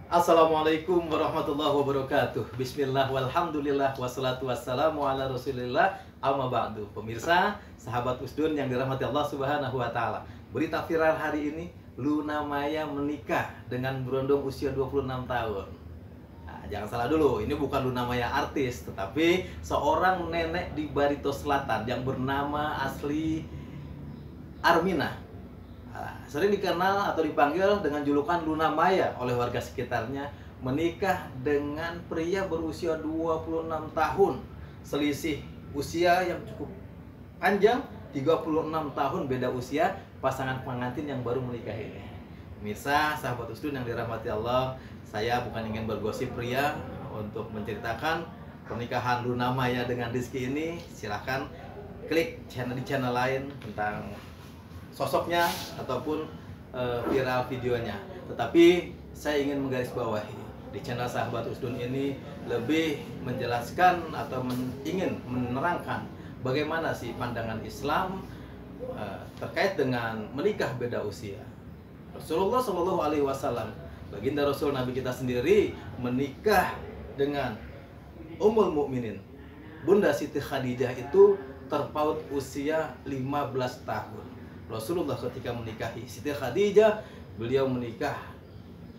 Assalamualaikum warahmatullahi wabarakatuh. Bismillah walhamdulillah wassalatu wassalamu ala rasulillah amma ba'du. Pemirsa, sahabat Usdun yang dirahmati Allah subhanahu wa ta'ala, berita viral hari ini, Luna Maya menikah dengan berondong usia 26 tahun. Nah, jangan salah dulu, ini bukan Luna Maya artis, tetapi seorang nenek di Barito Selatan yang bernama asli Armina. Sering dikenal atau dipanggil dengan julukan Luna Maya oleh warga sekitarnya, menikah dengan pria berusia 26 tahun. Selisih usia yang cukup panjang, 36 tahun beda usia pasangan pengantin yang baru menikah ini. Pemirsa, sahabat Usdun yang dirahmati Allah, saya bukan ingin bergosip pria untuk menceritakan pernikahan Luna Maya dengan Rizky ini. Silahkan klik di channel lain tentang sosoknya ataupun viral videonya. Tetapi saya ingin menggarisbawahi di channel Sahabat Usdun ini lebih menjelaskan atau ingin menerangkan bagaimana sih pandangan Islam terkait dengan menikah beda usia. Rasulullah Shallallahu Alaihi Wasallam, baginda Rasul Nabi kita sendiri, menikah dengan Ummul Mukminin Bunda Siti Khadijah itu terpaut usia 15 tahun. Rasulullah ketika menikahi Siti Khadijah, beliau menikah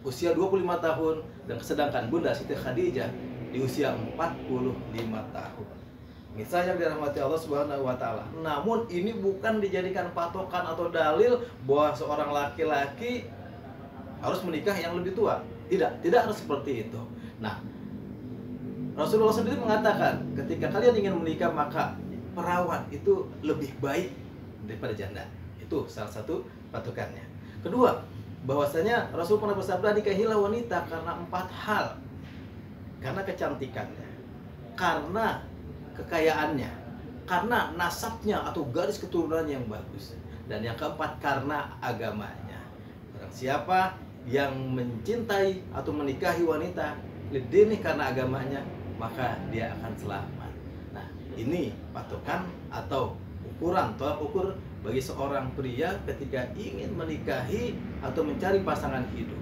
usia 25 tahun, dan sedangkan Bunda Siti Khadijah di usia 45 tahun. Misalnya yang dirahmati Allah Subhanahu wa taala. Namun ini bukan dijadikan patokan atau dalil bahwa seorang laki-laki harus menikah yang lebih tua. Tidak harus seperti itu. Nah, Rasulullah sendiri mengatakan, ketika kalian ingin menikah maka perawan itu lebih baik daripada janda. Itu salah satu patokannya. Kedua, bahwasanya Rasul pernah bersabda, nikahilah wanita karena 4 hal. Karena kecantikannya, karena kekayaannya, karena nasabnya atau garis keturunannya yang bagus, dan yang keempat karena agamanya. Barang siapa yang mencintai atau menikahi wanita lidini karena agamanya, maka dia akan selamat. Nah, ini patokan atau ukuran, tolak ukur bagi seorang pria ketika ingin menikahi atau mencari pasangan hidup.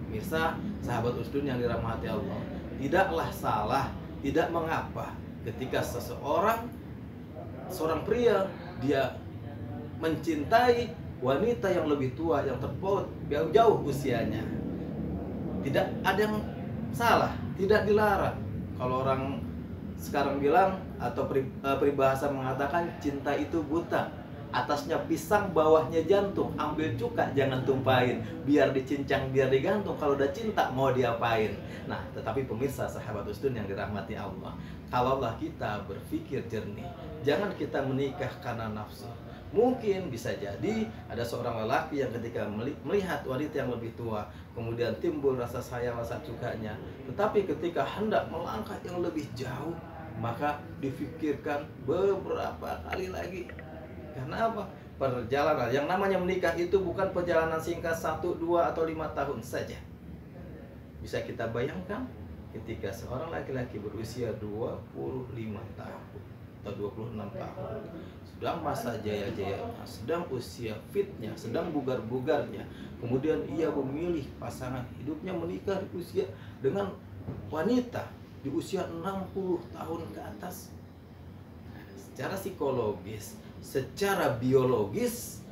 Mirsa, sahabat Usdun yang dirahmati Allah, tidaklah salah, tidak mengapa ketika seorang pria dia mencintai wanita yang lebih tua, yang terpaut jauh usianya. Tidak ada yang salah, tidak dilarang. Kalau orang sekarang bilang atau peribahasa mengatakan cinta itu buta, atasnya pisang, bawahnya jantung. Ambil cuka, jangan tumpahin. Biar dicincang, biar digantung. Kalau udah cinta, mau diapain? Nah, tetapi pemirsa sahabat Usdun yang dirahmati Allah, kalaulah kita berpikir jernih, jangan kita menikah karena nafsu. Mungkin bisa jadi ada seorang lelaki yang ketika melihat wanita yang lebih tua, kemudian timbul rasa sayang, rasa sukanya. Tetapi ketika hendak melangkah yang lebih jauh, maka difikirkan beberapa kali lagi. Karena apa? Perjalanan yang namanya menikah itu bukan perjalanan singkat 1, 2, atau 5 tahun saja. Bisa kita bayangkan ketika seorang laki-laki berusia 25 tahun atau 26 tahun, sedang masa jaya-jayanya, sedang usia fitnya, sedang bugar-bugarnya, kemudian ia memilih pasangan hidupnya menikah di usia dengan wanita di usia 60 tahun ke atas. Secara psikologis, secara biologis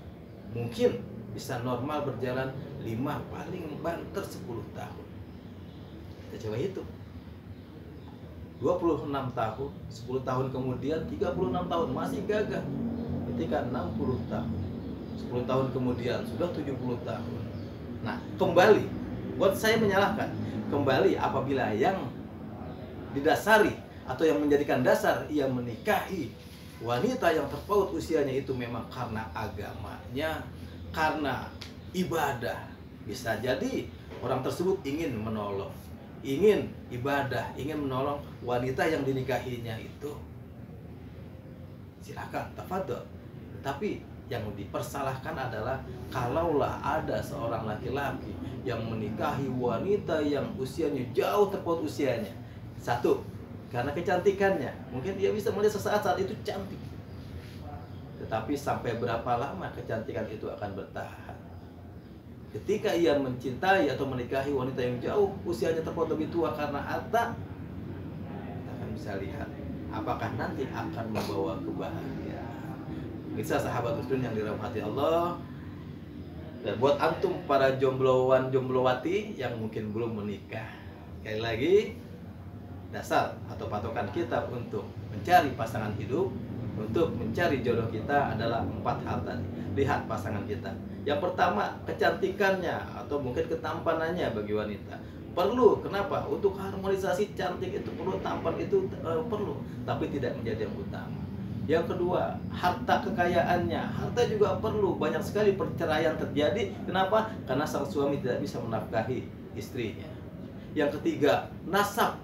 mungkin bisa normal berjalan 5, paling banter 10 tahun. Kita coba hitung, 26 tahun, 10 tahun kemudian 36 tahun masih gagah. Ketika 60 tahun, 10 tahun kemudian sudah 70 tahun. Nah, kembali, buat saya menyalahkan, kembali apabila yang didasari atau yang menjadikan dasar ia menikahi wanita yang terpaut usianya itu memang karena agamanya, karena ibadah. Bisa jadi orang tersebut ingin menolong, ingin ibadah, ingin menolong wanita yang dinikahinya itu. Silakan, tafadhol. Tetapi yang dipersalahkan adalah kalaulah ada seorang laki-laki yang menikahi wanita yang usianya jauh terpaut usianya. Satu, karena kecantikannya, mungkin dia bisa melihat sesaat saat itu cantik. Tetapi sampai berapa lama kecantikan itu akan bertahan? ketika ia mencintai atau menikahi wanita yang jauh usianya terpaut lebih tua karena harta, kita akan bisa lihat apakah nanti akan membawa kebahagiaan. Bisa sahabat muslim yang dirahmati Allah, dan buat antum para jomblowan jomblowati yang mungkin belum menikah, sekali lagi dasar atau patokan kita untuk mencari pasangan hidup, untuk mencari jodoh kita adalah 4 hal tadi. Lihat pasangan kita. Yang pertama, kecantikannya atau mungkin ketampanannya bagi wanita. Perlu, kenapa? Untuk harmonisasi cantik itu perlu, tampan itu perlu, tapi tidak menjadi yang utama. Yang kedua, harta kekayaannya. Harta juga perlu. Banyak sekali perceraian terjadi. Kenapa? Karena sang suami tidak bisa menafkahi istrinya. Yang ketiga, nasab,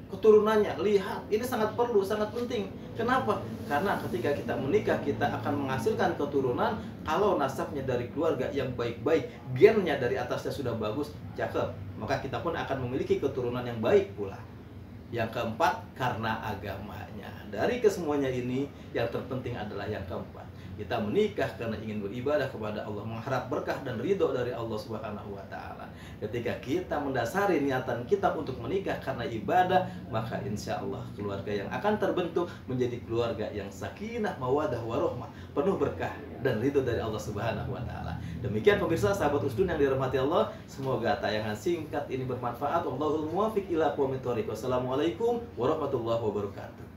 keturunannya. Lihat, ini sangat perlu, sangat penting. Kenapa? Karena ketika kita menikah, kita akan menghasilkan keturunan. Kalau nasabnya dari keluarga yang baik-baik, gennya dari atasnya sudah bagus, cakep, maka kita pun akan memiliki keturunan yang baik pula. Yang keempat, karena agamanya. Dari kesemuanya ini, yang terpenting adalah yang keempat. Kita menikah karena ingin beribadah kepada Allah, mengharap berkah dan ridho dari Allah Subhanahu wa Ta'ala. Ketika kita mendasari niatan kita untuk menikah karena ibadah, maka insya Allah keluarga yang akan terbentuk menjadi keluarga yang sakinah, mawadah, warohmah, penuh berkah dan ridho dari Allah Subhanahu wa Ta'ala. Demikian pemirsa sahabat usdun yang dirahmati Allah, semoga tayangan singkat ini bermanfaat. Wallahul muwaffiq ila aqwamit thoriq. Wassalamualaikum warahmatullahi wabarakatuh.